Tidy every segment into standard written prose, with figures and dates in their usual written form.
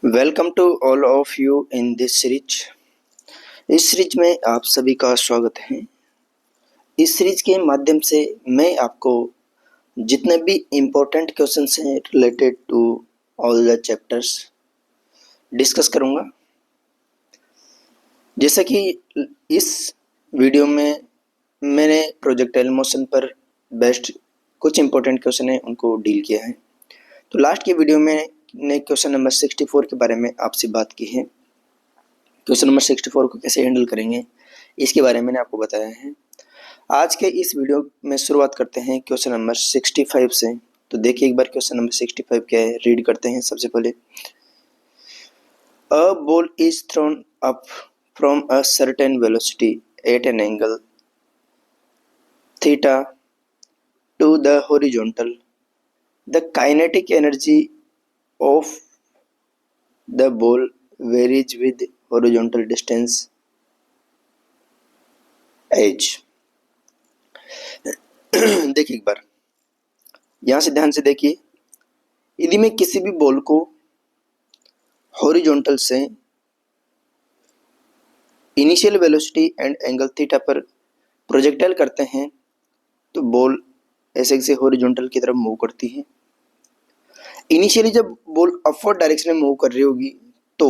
Welcome to all of you in this series. इस series में आप सभी का स्वागत है। इस सीरीज के माध्यम से मैं आपको जितने भी इम्पोर्टेंट क्वेश्चंस हैं related to all the chapters discuss करूंगा। जैसा कि इस वीडियो में मैंने प्रोजेक्टाइल मोशन पर बेस्ड कुछ इम्पोर्टेंट क्वेश्चन हैं उनको डील किया है। तो लास्ट के वीडियो में ने क्वेश्चन नंबर 64 के बारे में आपसे बात की है। क्वेश्चन नंबर 64 को कैसे हैंडल करेंगे इसके बारे में मैंने आपको बताया है। आज के इस वीडियो में शुरुआत करते हैं क्वेश्चन नंबर 65 से। तो देखिए एक बार क्वेश्चन नंबर 65 क्या है, रीड करते हैं। सबसे पहले, अ ball is throne up from a certain velocity at an angle theta two the horizontal. The kinetic energy of the ball varies with horizontal distance h। देखिए एक बार यहां से ध्यान से देखिए, यदि मैं किसी भी बॉल को हॉरिजॉन्टल से initial velocity and angle theta पर प्रोजेक्टाइल करते हैं तो बॉल ऐसे ऐसे हॉरिजॉन्टल की तरफ मूव करती है। इनिशियली जब बॉल अपवर्ड डायरेक्शन में मूव कर रही होगी तो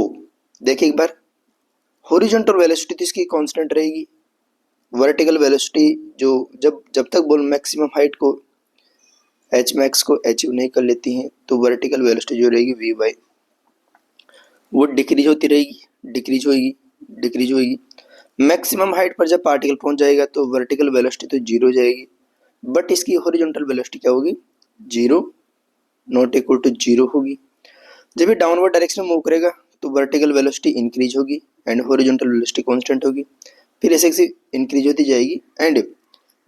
देखिए एक बार हॉरिजॉन्टल वेलोसिटी तो इसकी कांस्टेंट रहेगी। वर्टिकल वेलोसिटी जो जब तक बॉल मैक्सिमम हाइट को एच मैक्स को अचीव नहीं कर लेती हैं तो वर्टिकल वेलोसिटी जो रहेगी वी बाई वो डिक्रीज होती रहेगी, डिक्रीज होगी। मैक्सिमम हाइट पर जब पार्टिकल पहुंच जाएगा तो वर्टिकल वेलोसिटी तो जीरो हो जाएगी, बट इसकी हॉरिजॉन्टल वेलोसिटी क्या होगी, zero, not equal to zero होगी। जब ये डाउनवर्ड डायरेक्शन में मूव करेगा तो वर्टिकल वेलोसिटी इंक्रीज होगी एंड हॉरिजॉन्टल वेलोसिटी कांस्टेंट होगी। फिर ऐसे ऐसे इंक्रीज होती जाएगी एंड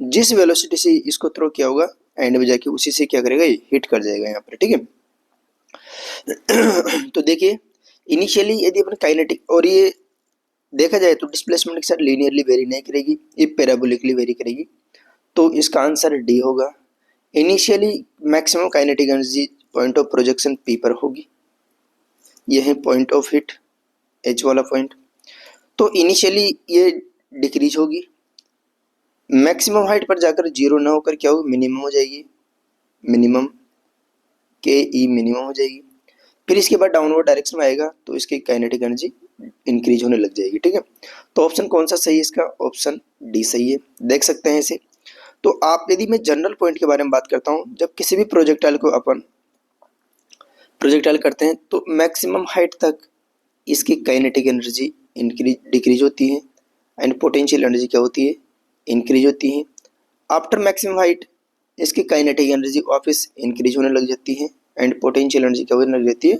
जिस वेलोसिटी से इसको थ्रो किया होगा एंड में जाके उसी से क्या करेगा, ये हिट कर जाएगा यहाँ पर, ठीक है। तो देखिए इनिशियली यदि अपन काइनेटिक, और ये देखा जाए तो डिस्प्लेसमेंट के साथ लीनियरली वेरी नहीं करेगी, ये पैराबोलिकली वेरी करेगी। तो इसका आंसर डी होगा। Initially maximum kinetic energy point of projection P पर होगी, यह है पॉइंट ऑफ हिट एच वाला पॉइंट। तो इनिशियली ये डिक्रीज होगी, मैक्सिमम हाइट पर जाकर जीरो ना होकर क्या होगी, मिनिमम हो जाएगी, मिनिमम के ई मिनिमम हो जाएगी। फिर इसके बाद डाउनवर्ड डायरेक्शन में आएगा तो इसकी काइनेटिक एनर्जी इंक्रीज होने लग जाएगी, ठीक है। तो ऑप्शन कौन सा सही है इसका, ऑप्शन डी सही है। देख सकते हैं इसे। तो आप यदि मैं जनरल पॉइंट के बारे में बात करता हूँ, जब किसी भी प्रोजेक्टाइल को अपन प्रोजेक्टाइल करते हैं तो मैक्सिमम हाइट तक इसकी काइनेटिक एनर्जी डिक्रीज होती है एंड पोटेंशियल एनर्जी क्या होती है, इंक्रीज होती है। आफ्टर मैक्सिमम हाइट इसकी काइनेटिक एनर्जी वापस इंक्रीज होने लग जाती है एंड पोटेंशियल एनर्जी क्या होने लग जाती है,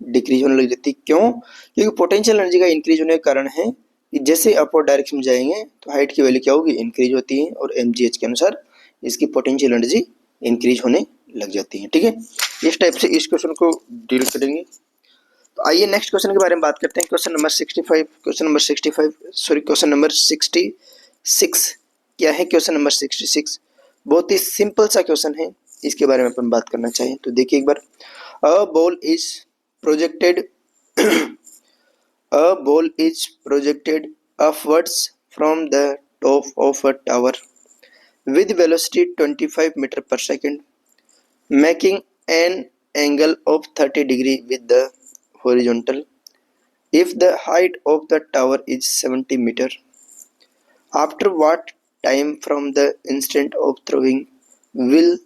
डिक्रीज होने लग जाती है। क्यों? क्योंकि पोटेंशियल एनर्जी का इंक्रीज होने का कारण है कि जैसे अपवर्ड डायरेक्शन में जाएंगे तो हाइट की वैल्यू क्या होगी, इंक्रीज होती है और mgh के अनुसार इसकी पोटेंशियल एनर्जी इंक्रीज होने लग जाती है, ठीक है। इस टाइप से इस क्वेश्चन को डील करेंगे। तो आइए नेक्स्ट क्वेश्चन के बारे में बात करते हैं। क्वेश्चन नंबर 65, क्वेश्चन नंबर 66 क्या है। क्वेश्चन नंबर 66 बहुत ही सिंपल सा क्वेश्चन है, इसके बारे में अपन बात करना चाहिए। तो देखिए एक बार, a ball is projected a ball is projected upwards from the top of a tower with velocity 25 meter per second, making an angle of 30 degree with the horizontal. If the height of the tower is 70 meter, after what time from the instant of throwing will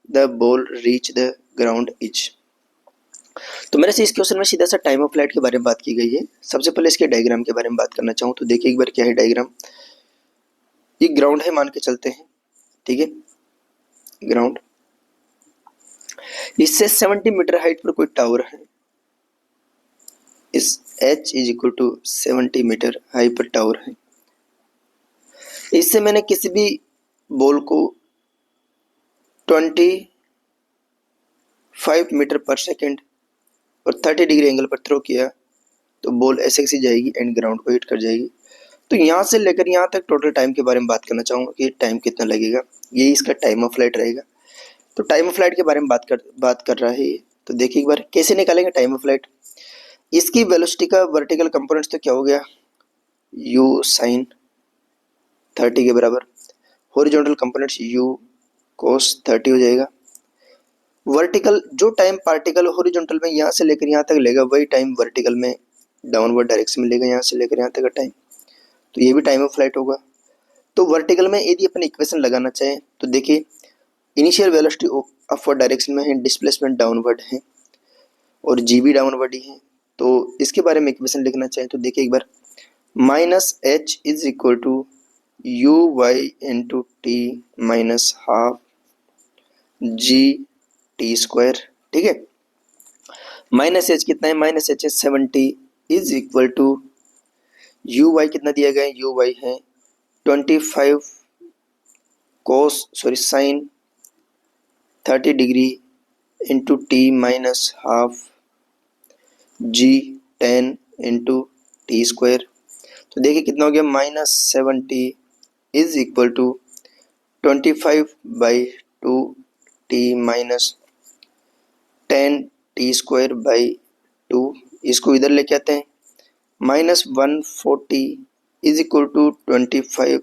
the ball reach the ground is? तो मेरे से इस question में सीधा सा time of flight के बारे में बात की गई है। सबसे पहले इसके डायग्राम के बारे में बात करना चाहूँ तो देखिए एक बार क्या है डायग्राम। ये ग्राउंड है मान के चलते हैं, ठीक है, ग्राउंड। इससे 70 मीटर हाइट पर कोई टावर है, इस h is equal to 70 metre height पर टावर है। इससे मैंने किसी भी बॉल को 25 मीटर पर सेकेंड और 30 डिग्री एंगल पर थ्रो किया तो बॉल ऐसे ऐसे जाएगी एंड ग्राउंड को हिट कर जाएगी। तो यहाँ से लेकर यहाँ तक टोटल टाइम के बारे में बात करना चाहूँगा कि टाइम कितना लगेगा, यही इसका टाइम ऑफ फ्लाइट रहेगा। तो टाइम ऑफ फ्लाइट के बारे में बात कर रहा है ये। तो देखिए एक बार कैसे निकालेंगे टाइम ऑफ फ्लाइट। इसकी वेलोसिटी का वर्टिकल कंपोनेंट्स तो क्या हो गया, u sin 30 के बराबर, हॉरिजॉन्टल कंपोनेंट्स u cos 30 हो जाएगा। वर्टिकल जो टाइम पार्टिकल हॉरिजॉन्टल में यहाँ से लेकर यहाँ तक लेगा वही टाइम वर्टिकल में डाउनवर्ड डायरेक्शन में लेगा, यहाँ से लेकर यहाँ तक का टाइम, तो ये भी टाइम ऑफ फ्लाइट होगा। तो वर्टिकल में यदि अपन इक्वेशन लगाना चाहें तो देखिए इनिशियल वेलोसिटी अपवर्ड डायरेक्शन में है, डिस्प्लेसमेंट डाउनवर्ड है और जी भी डाउनवर्ड ही है। तो इसके बारे में इक्वेशन लिखना चाहें तो देखिए एक बार, minus H is equal to U Y into T minus half G T square, ठीक है। माइनस एच कितना है, माइनस एच है 70 is equal to U Y कितना दिया गया है, यू वाई है 25 sine 30 degree into T minus half G 10 into T square. तो देखिए कितना हो गया, -70 is equal to 25/2 T minus 10 T square by 2। इसको इधर लेके आते हैं, -140 is equal to 25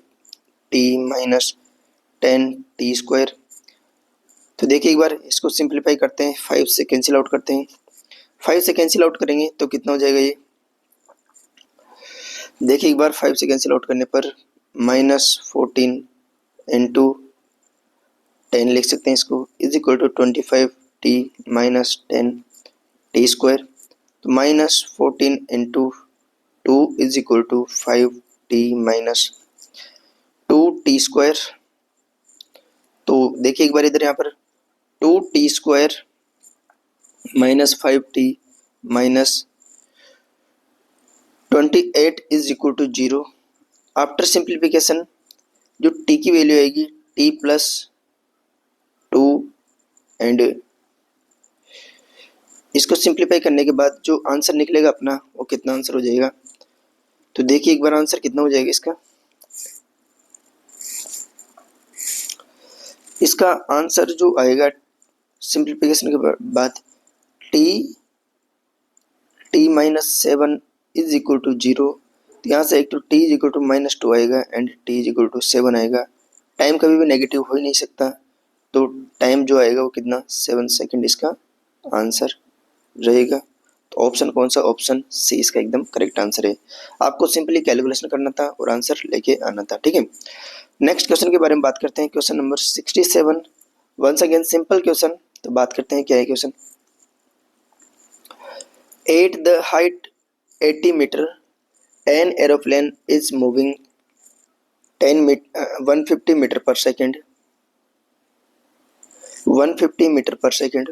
T minus 10 T square. तो देखिए एक बार इसको सिंप्लीफाई करते हैं, 5 से कैंसिल आउट करते हैं, 5 से कैंसिल आउट करेंगे तो कितना हो जाएगा ये, देखिए एक बार 5 से कैंसिल आउट करने पर -14 इंटू 10 लिख सकते हैं इसको, is equal to 25 T minus 10 T square. तो -14 into 2 is equal to 5 T minus 2 T square. तो देखिए एक बार इधर यहाँ पर 2 T square minus 5 T minus 28 is equal to 0। After simplification जो टी की वैल्यू आएगी टी प्लस 2 एंड इसको सिंप्लीफाई करने के बाद जो आंसर निकलेगा अपना वो कितना आंसर हो जाएगा, तो देखिए एक बार आंसर कितना हो जाएगा इसका आंसर जो आएगा सिंप्लीफिकेशन के बाद T minus 7 is equal to 0। यहाँ से एक तो टी इज इक्वल टू -2 आएगा and T is equal to 7 आएगा। टाइम कभी भी नेगेटिव हो ही नहीं सकता, तो टाइम जो आएगा वो कितना 7 सेकंड इसका आंसर रहेगा। तो ऑप्शन कौन सा, ऑप्शन सी इसका एकदम करेक्ट आंसर है। आपको सिंपली कैलकुलेशन करना था और आंसर लेके आना था, ठीक है। नेक्स्ट क्वेश्चन के बारे में बात करते हैं, question number 67। Once again simple question, तो बात करते हैं क्या है question. At the height 80 metre an aeroplane is moving 150 meter per second 150 meter per second.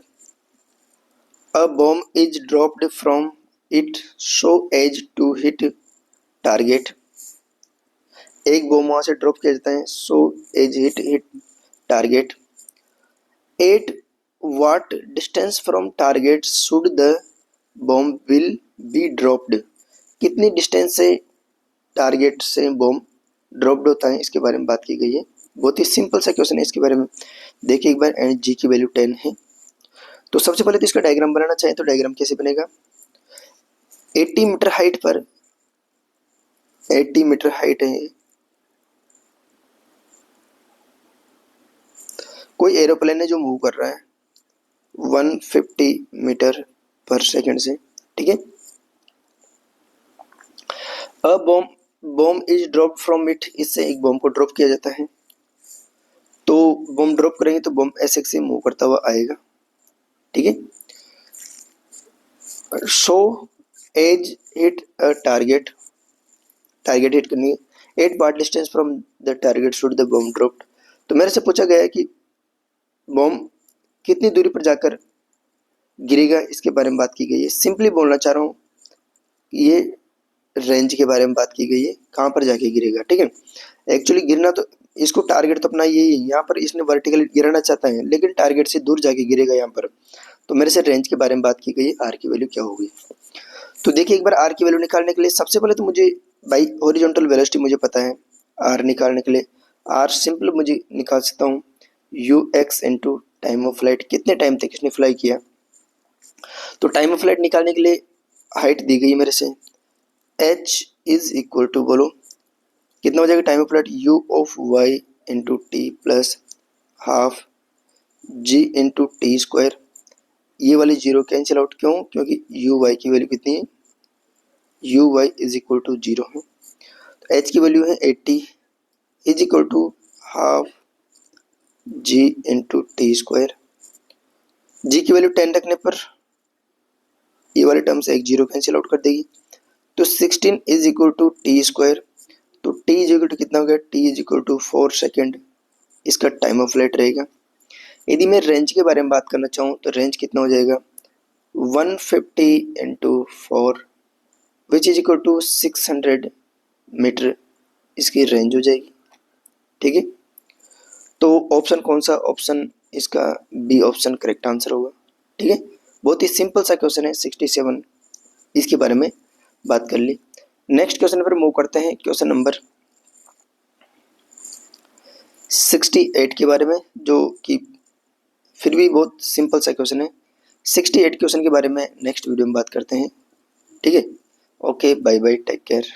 A bomb is dropped from it so as to hit target. एक bomb वहां से drop किया जाता है so as hit target. At what distance from target should the bomb will be dropped? कितनी distance से target से bomb dropped होता है, इसके बारे में बात की गई है। बहुत ही सिंपल सा क्वेश्चन है, इसके बारे में देखिए एक बार, एंड जी की वैल्यू 10 है। तो सबसे पहले तो इसका डायग्राम बनाना चाहें तो डायग्राम कैसे बनेगा, 80 मीटर हाइट पर 80 मीटर हाइट है, कोई एरोप्लेन है जो मूव कर रहा है 150 मीटर पर सेकंड से, ठीक है। A bomb is drop from it, इससे एक बॉम्ब को ड्रॉप किया जाता है। तो बॉम्ब ड्रॉप करेंगे तो बॉम्ब ऐसे से मूव करता हुआ आएगा, ठीक है। So as hit a target hit करनी है, at what distance from the target should the bomb dropped. तो मेरे से पूछा गया है कि बॉम्ब कितनी दूरी पर जाकर गिरेगा, इसके बारे में बात की गई है। सिंपली बोलना चाह रहा हूँ, ये रेंज के बारे में बात की गई है, कहाँ पर जाके गिरेगा, ठीक है। एक्चुअली गिरना तो इसको टारगेट तो अपना यही है, यहाँ पर इसने वर्टिकली गिराना चाहता है लेकिन टारगेट से दूर जाके गिरेगा यहाँ पर। तो मेरे से रेंज के बारे में बात की गई है, आर की वैल्यू क्या होगी। तो देखिए एक बार आर की वैल्यू निकालने के लिए सबसे पहले तो मुझे बाई हॉरिजॉन्टल वेलोसिटी मुझे पता है, आर निकालने के लिए आर सिंपल मुझे निकाल सकता हूँ you x into time of flight, कितने टाइम तक इसने फ्लाई किया। तो टाइम ऑफ फ्लाइट निकालने के लिए हाइट दी गई मेरे से, h इज इक्वल टू, बोलो कितना हो जाएगा time of flight, u of y into T plus half g into T square. ये वाली जीरो कैंसिल आउट, क्यों, क्योंकि यू वाई की वैल्यू कितनी है, U Y is equal to zero है। तो एच की वैल्यू है 80 is equal to half G into T square. G की वैल्यू 10 रखने पर ये वाले टर्म से एक जीरो कैंसिल आउट कर देगी, तो 16 is equal to T square. तो टी इज इक्वल टू कितना हो गया, T is equal to 4 second इसका टाइम ऑफ फ्लाइट रहेगा। यदि मैं रेंज के बारे में बात करना चाहूँ तो रेंज कितना हो जाएगा, 150 into 4 which is equal to 600 metre इसकी रेंज हो जाएगी। ठीक है, तो ऑप्शन कौन सा, ऑप्शन इसका बी ऑप्शन करेक्ट आंसर होगा। ठीक है, बहुत ही सिंपल सा क्वेश्चन है, 67 इसके बारे में बात कर ली। नेक्स्ट क्वेश्चन पर मूव करते हैं, क्वेश्चन नंबर 68 के बारे में, जो कि फिर भी बहुत सिंपल सा क्वेश्चन है। 68 क्वेश्चन के बारे में नेक्स्ट वीडियो में बात करते हैं। ठीक है, okay, bye bye, take care.